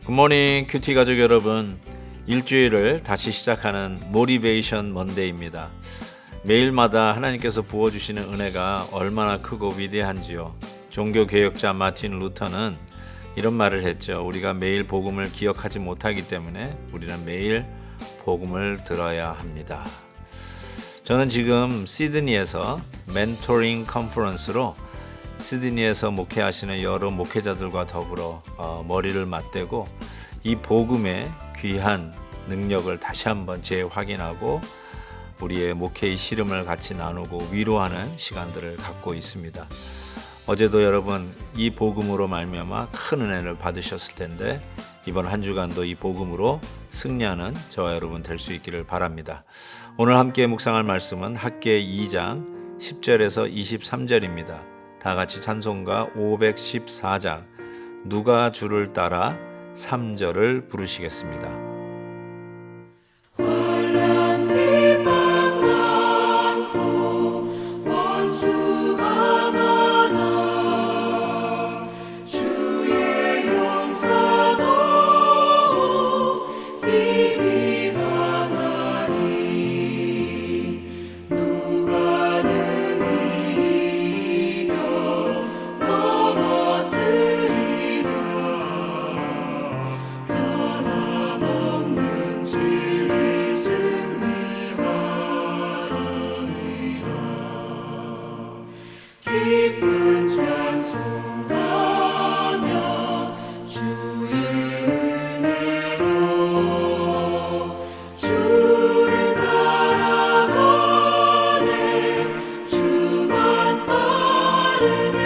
굿모닝 큐티 가족 여러분, 일주일을 다시 시작하는 모티베이션 먼데이입니다. 매일마다 하나님께서 부어주시는 은혜가 얼마나 크고 위대한지요. 종교개혁자 마틴 루터는 이런 말을 했죠. 우리가 매일 복음을 기억하지 못하기 때문에 우리는 매일 복음을 들어야 합니다. 저는 지금 시드니에서 멘토링 컨퍼런스로 시드니에서 목회하시는 여러 목회자들과 더불어 머리를 맞대고 이 복음의 귀한 능력을 다시 한번 재확인하고 우리의 목회의 시름을 같이 나누고 위로하는 시간들을 갖고 있습니다. 어제도 여러분 이 복음으로 말미암아 큰 은혜를 받으셨을 텐데 이번 한 주간도 이 복음으로 승리하는 저와 여러분 될 수 있기를 바랍니다. 오늘 함께 묵상할 말씀은 학개 2장 10절에서 23절입니다. 다 같이 찬송가 514장 누가 주를 따라 3절을 부르시겠습니다. 기쁜 찬송하며 주의 은혜로 주를 따라가네 주만 따르네.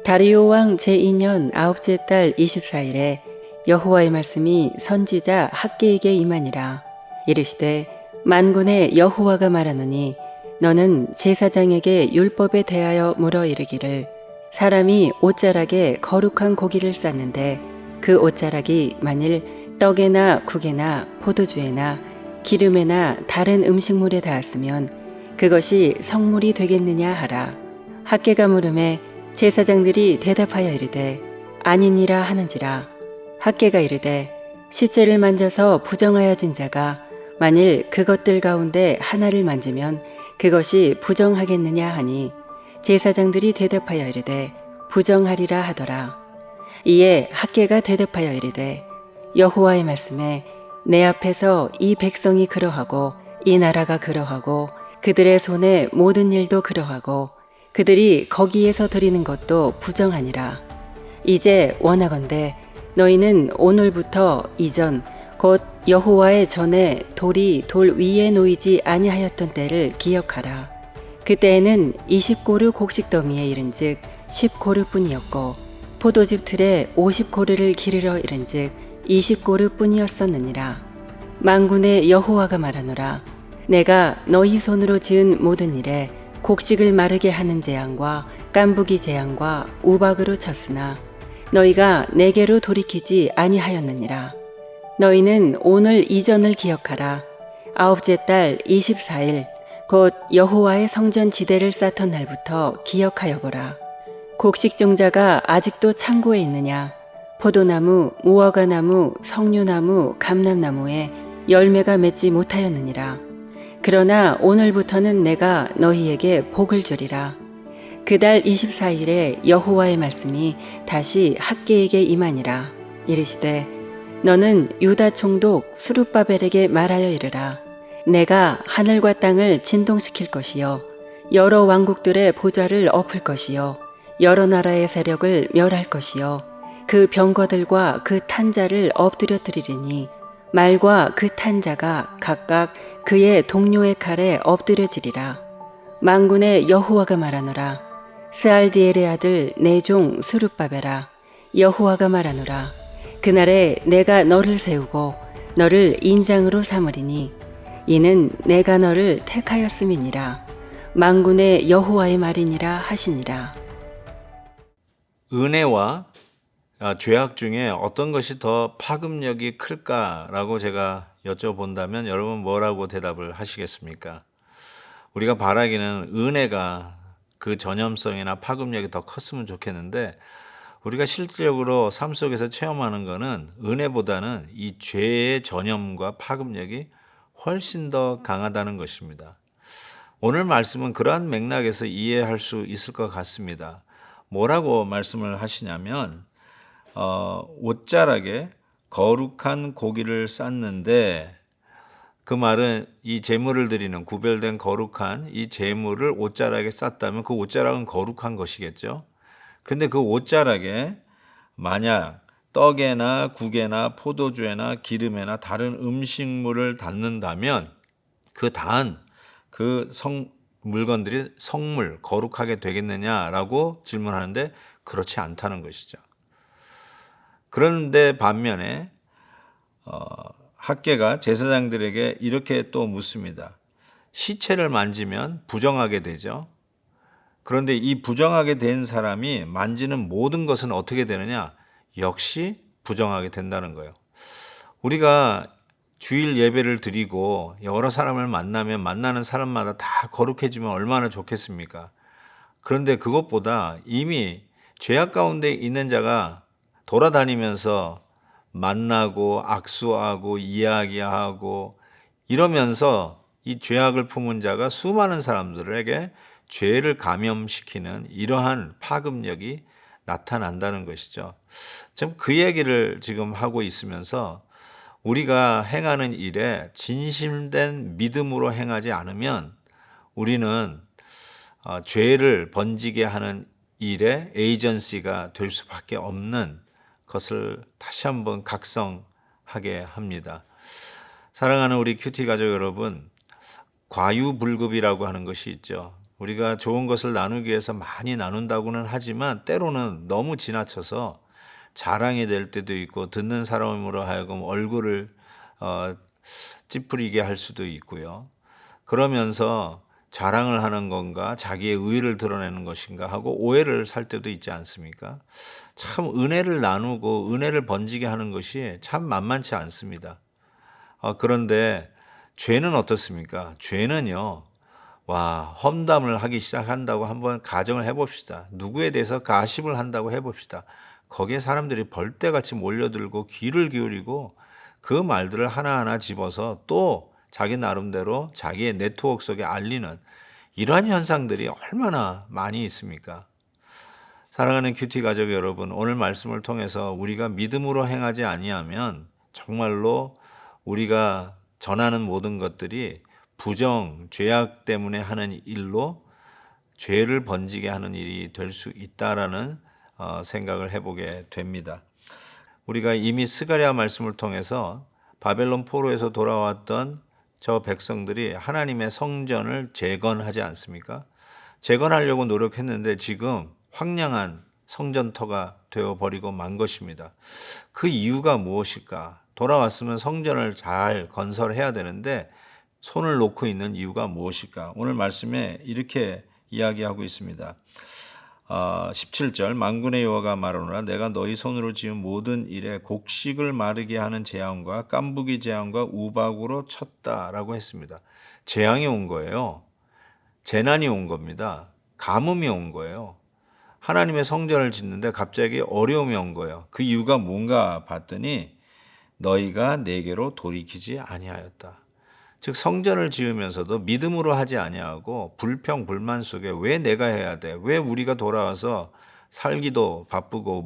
다리오 왕 제2년 9째 달 24일에 여호와의 말씀이 선지자 학개에게 임하니라. 이르시되 만군의 여호와가 말하노니 너는 제사장에게 율법에 대하여 물어 이르기를 사람이 옷자락에 거룩한 고기를 쌌는데 그 옷자락이 만일 떡에나 국에나 포도주에나 기름에나 다른 음식물에 닿았으면 그것이 성물이 되겠느냐 하라. 학개가 물음에 제사장들이 대답하여 이르되 아니니라 하는지라. 학개가 이르되 시체를 만져서 부정하여진 자가 만일 그것들 가운데 하나를 만지면 그것이 부정하겠느냐 하니 제사장들이 대답하여 이르되 부정하리라 하더라. 이에 학개가 대답하여 이르되 여호와의 말씀에 내 앞에서 이 백성이 그러하고 이 나라가 그러하고 그들의 손에 모든 일도 그러하고 그들이 거기에서 드리는 것도 부정하니라. 이제 원하건대 너희는 오늘부터 이전 곧 여호와의 전에 돌이 돌 위에 놓이지 아니하였던 때를 기억하라. 그때에는 20고르 곡식 더미에 이른즉 10고르뿐이었고 포도즙 틀에 50고르를 기르러 이른즉 20고르뿐이었었느니라. 만군의 여호와가 말하노라. 내가 너희 손으로 지은 모든 일에 곡식을 마르게 하는 재앙과 깐부기 재앙과 우박으로 쳤으나 너희가 내게로 돌이키지 아니하였느니라. 너희는 오늘 이전을 기억하라. 9째 달 24일 곧 여호와의 성전 지대를 쌓던 날부터 기억하여 보라. 곡식 종자가 아직도 창고에 있느냐? 포도나무, 무화과나무, 석류나무, 감람나무에 열매가 맺지 못하였느니라. 그러나 오늘부터는 내가 너희에게 복을 주리라. 그달 24일에 여호와의 말씀이 다시 학개에게 임하니라. 이르시되 너는 유다 총독 스룹바벨에게 말하여 이르라. 내가 하늘과 땅을 진동시킬 것이요 여러 왕국들의 보좌를 엎을 것이요 여러 나라의 세력을 멸할 것이요 그 병거들과 그 탄자를 엎드려뜨리리니 말과 그 탄자가 각각 그의 동료의 칼에 엎드려지리라. 만군의 여호와가 말하노라. 스알디엘의 아들 내 종 스룹바벨아, 여호와가 말하노라. 그날에 내가 너를 세우고 너를 인장으로 삼으리니 이는 내가 너를 택하였음이니라. 만군의 여호와의 말이니라 하시니라. 은혜와 죄악 중에 어떤 것이 더 파급력이 클까라고 제가 여쭤본다면 여러분 뭐라고 대답을 하시겠습니까? 우리가 바라기는 은혜가 그 전염성이나 파급력이 더 컸으면 좋겠는데 우리가 실질적으로 삶 속에서 체험하는 것은 은혜보다는 이 죄의 전염과 파급력이 훨씬 더 강하다는 것입니다. 오늘 말씀은 그러한 맥락에서 이해할 수 있을 것 같습니다. 뭐라고 말씀을 하시냐면 옷자락에 거룩한 고기를 쌌는데 그 말은 이 제물을 드리는 구별된 거룩한 이 제물을 옷자락에 쌌다면 그 옷자락은 거룩한 것이겠죠. 그런데 그 옷자락에 만약 떡에나 국에나 포도주에나 기름에나 다른 음식물을 닿는다면 그 닿은 그 물건들이 성물, 거룩하게 되겠느냐라고 질문하는데 그렇지 않다는 것이죠. 그런데 반면에 학개가 제사장들에게 이렇게 또 묻습니다. 시체를 만지면 부정하게 되죠. 그런데 이 부정하게 된 사람이 만지는 모든 것은 어떻게 되느냐? 역시 부정하게 된다는 거예요. 우리가 주일 예배를 드리고 여러 사람을 만나면 만나는 사람마다 다 거룩해지면 얼마나 좋겠습니까? 그런데 그것보다 이미 죄악 가운데 있는 자가 돌아다니면서 만나고 악수하고 이야기하고 이러면서 이 죄악을 품은 자가 수많은 사람들에게 죄를 감염시키는 이러한 파급력이 나타난다는 것이죠. 참 그 얘기를 지금 하고 있으면서 우리가 행하는 일에 진심된 믿음으로 행하지 않으면 우리는 죄를 번지게 하는 일에 에이전시가 될 수밖에 없는 것을 다시 한번 각성하게 합니다. 사랑하는 우리 큐티 가족 여러분, 과유불급이라고 하는 것이 있죠. 우리가 좋은 것을 나누기 위해서 많이 나눈다고는 하지만 때로는 너무 지나쳐서 자랑이 될 때도 있고 듣는 사람으로 하여금 얼굴을 찌푸리게 할 수도 있고요. 그러면서 자랑을 하는 건가 자기의 의의를 드러내는 것인가 하고 오해를 살 때도 있지 않습니까? 참 은혜를 나누고 은혜를 번지게 하는 것이 참 만만치 않습니다. 그런데 죄는 어떻습니까? 죄는요. 험담을 하기 시작한다고 한번 가정을 해봅시다. 누구에 대해서 가십을 한다고 해봅시다. 거기에 사람들이 벌떼같이 몰려들고 귀를 기울이고 그 말들을 하나하나 집어서 또 자기 나름대로 자기의 네트워크 속에 알리는 이러한 현상들이 얼마나 많이 있습니까? 사랑하는 큐티 가족 여러분, 오늘 말씀을 통해서 우리가 믿음으로 행하지 아니하면 정말로 우리가 전하는 모든 것들이 부정, 죄악 때문에 하는 일로 죄를 번지게 하는 일이 될 수 있다라는 생각을 해보게 됩니다. 우리가 이미 스가랴 말씀을 통해서 바벨론 포로에서 돌아왔던 저 백성들이 하나님의 성전을 재건하지 않습니까? 재건하려고 노력했는데 지금 황량한 성전터가 되어버리고 만 것입니다. 그 이유가 무엇일까? 돌아왔으면 성전을 잘 건설해야 되는데 손을 놓고 있는 이유가 무엇일까? 오늘 말씀에 이렇게 이야기하고 있습니다. 17절 만군의 여호와가 말하노라 내가 너희 손으로 지은 모든 일에 곡식을 마르게 하는 재앙과 깐부기 재앙과 우박으로 쳤다라고 했습니다. 재앙이 온 거예요. 재난이 온 겁니다. 가뭄이 온 거예요. 하나님의 성전을 짓는데 갑자기 어려움이 온 거예요. 그 이유가 뭔가 봤더니 너희가 내게로 돌이키지 아니하였다. 즉 성전을 지으면서도 믿음으로 하지 아니하고 불평 불만 속에 왜 내가 해야 돼? 왜 우리가 돌아와서 살기도 바쁘고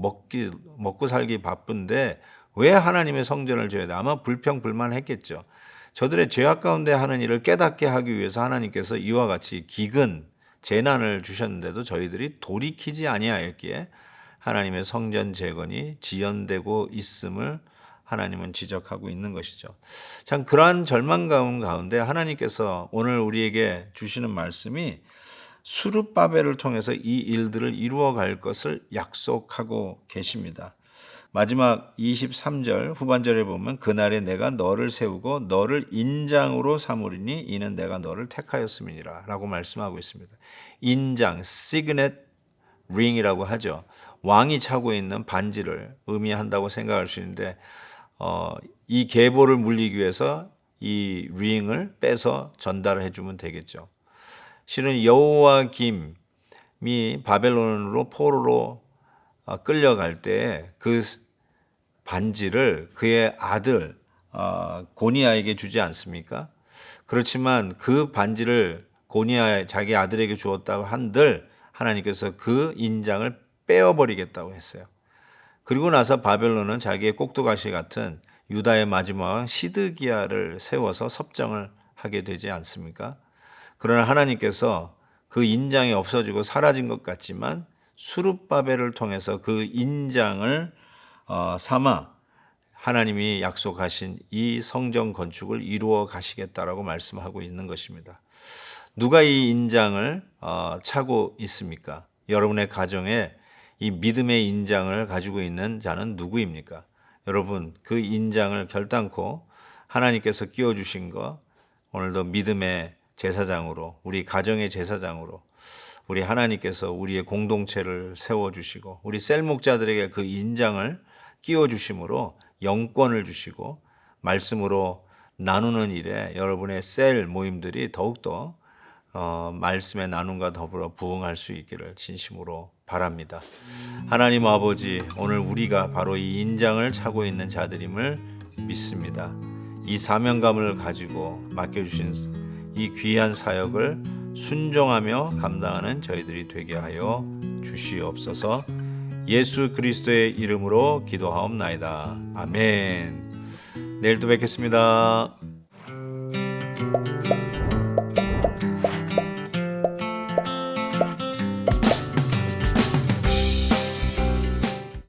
먹고 살기 바쁜데 왜 하나님의 성전을 지어야 돼? 아마 불평 불만했겠죠. 저들의 죄악 가운데 하는 일을 깨닫게 하기 위해서 하나님께서 이와 같이 기근 재난을 주셨는데도 저희들이 돌이키지 아니하였기에 하나님의 성전 재건이 지연되고 있음을 하나님은 지적하고 있는 것이죠. 참 그러한 절망감 가운데 하나님께서 오늘 우리에게 주시는 말씀이 수룹바벨을 통해서 이 일들을 이루어 갈 것을 약속하고 계십니다. 마지막 23절 후반절에 보면 그날에 내가 너를 세우고 너를 인장으로 삼으리니 이는 내가 너를 택하였음이니라 라고 말씀하고 있습니다. 인장, 시그넷 링이라고 하죠. 왕이 차고 있는 반지를 의미한다고 생각할 수 있는데 이 계보를 물리기 위해서 이 링을 빼서 전달해 주면 되겠죠. 실은 여호와김이 바벨론으로 포로로 끌려갈 때 그 반지를 그의 아들 고니아에게 주지 않습니까? 그렇지만 그 반지를 고니아 자기 아들에게 주었다고 한들 하나님께서 그 인장을 빼어버리겠다고 했어요. 그리고 나서 바벨론은 자기의 꼭두가시 같은 유다의 마지막 왕 시드기야를 세워서 섭정을 하게 되지 않습니까? 그러나 하나님께서 그 인장이 없어지고 사라진 것 같지만 수룹바벨을 통해서 그 인장을 삼아 하나님이 약속하신 이 성전 건축을 이루어 가시겠다라고 말씀하고 있는 것입니다. 누가 이 인장을 차고 있습니까? 여러분의 가정에 이 믿음의 인장을 가지고 있는 자는 누구입니까? 여러분 그 인장을 결단코 하나님께서 끼워주신 거 오늘도 믿음의 제사장으로 우리 가정의 제사장으로 우리 하나님께서 우리의 공동체를 세워주시고 우리 셀 목자들에게 그 인장을 끼워주심으로 영권을 주시고 말씀으로 나누는 일에 여러분의 셀 모임들이 더욱더 말씀의 나눔과 더불어 부흥할 수 있기를 진심으로 바랍니다. 하나님 아버지, 오늘 우리가 바로 이 인장을 차고 있는 자들임을 믿습니다. 이 사명감을 가지고 맡겨주신 이 귀한 사역을 순종하며 감당하는 저희들이 되게 하여 주시옵소서. 예수 그리스도의 이름으로 기도하옵나이다. 아멘. 내일 또 뵙겠습니다.